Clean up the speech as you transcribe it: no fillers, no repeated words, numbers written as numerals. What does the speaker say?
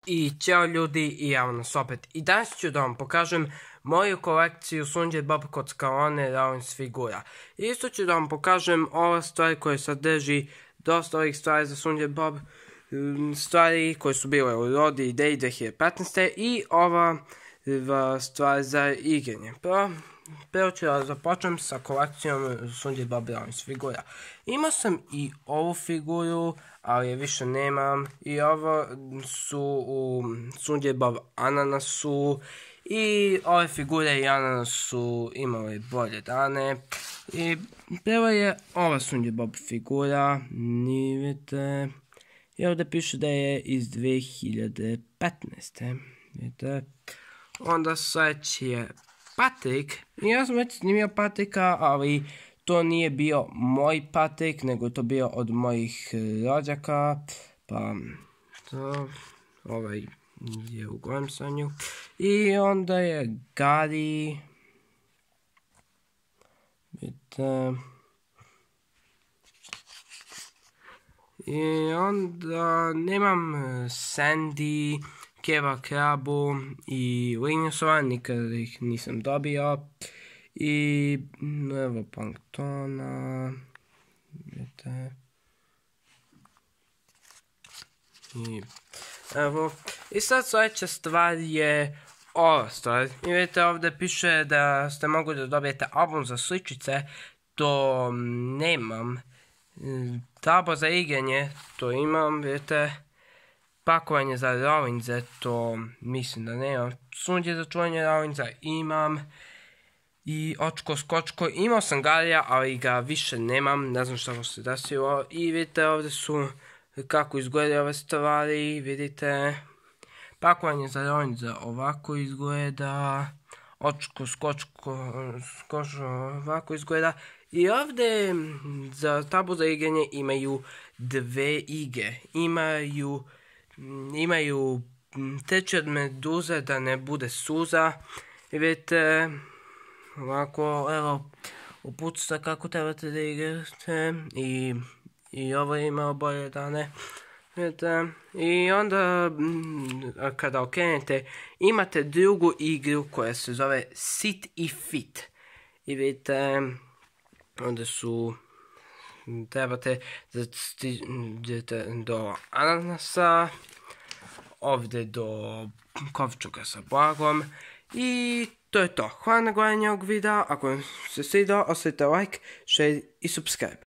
I ćao ljudi, i evo nas opet. I danas ću da vam pokažem moju kolekciju Sunđer Bob kockaone Rawlings figura. Isto ću da vam pokažem ova stvar koja sadrži dosta ovih stvari za Sunđer Bob. Stvari koje su bile u Rodi i Day 2015. I ova stvar za igranje. Prvo ću da započnem sa kolekcijom Sunđer Bob Rawlings figura. Imao sam i ovu figuru, ali je više nemam. I ovo su u Sunđer Bob Ananasu. I ove figure i Ananas su imale bolje dane. I prvo je ova Sunđer Bob figura. Vidite. I ovdje piše da je iz 2015. Vidite. Onda sledeći je Patrik. Ja sam već snimio Patrika, ali to nije bio moj Patrik, nego je to bio od mojih rođaka. Pa to, ovaj je u gorem stanju. I onda je Gary. Vidite. I onda nemam Sandy, Keva Krabu i Linusova, nikada ih nisam dobio. I evo Planktona. Vidite. I evo. I sad sljedeća stvar je ova stvar. I vidite ovdje piše da ste mogli da dobijete album za sličice. To nemam. Tabla za igranje, to imam, vidite. Pakovanje za Rawlingse, to mislim da nemam. Sunđer za čuvanje Rawlingsa imam. I očko skočko, imao sam Garija, ali ga više nemam, ne znam što se desilo. I vidite ovdje su kako izgledaju ove stvari, vidite. Pakovanje za Rawlingsa ovako izgleda. Očko skočko ovako izgleda. I ovdje za tablu za igranje imaju dve igre. Imaju teči od meduze da ne bude suza. I vidite, ovako, evo, upucite kako trebate da igrate. I ovo je imao bolje dane. Vidite, i onda kada okrenete imate drugu igru koja se zove Sit i Fit. I vidite, onda su, trebate da stiđete do Ananasa, ovdje do kovčuga sa blagom. I to je to. Hvala na gledanju ovog videa. Ako vam se svidao, ostavite like, share i subscribe.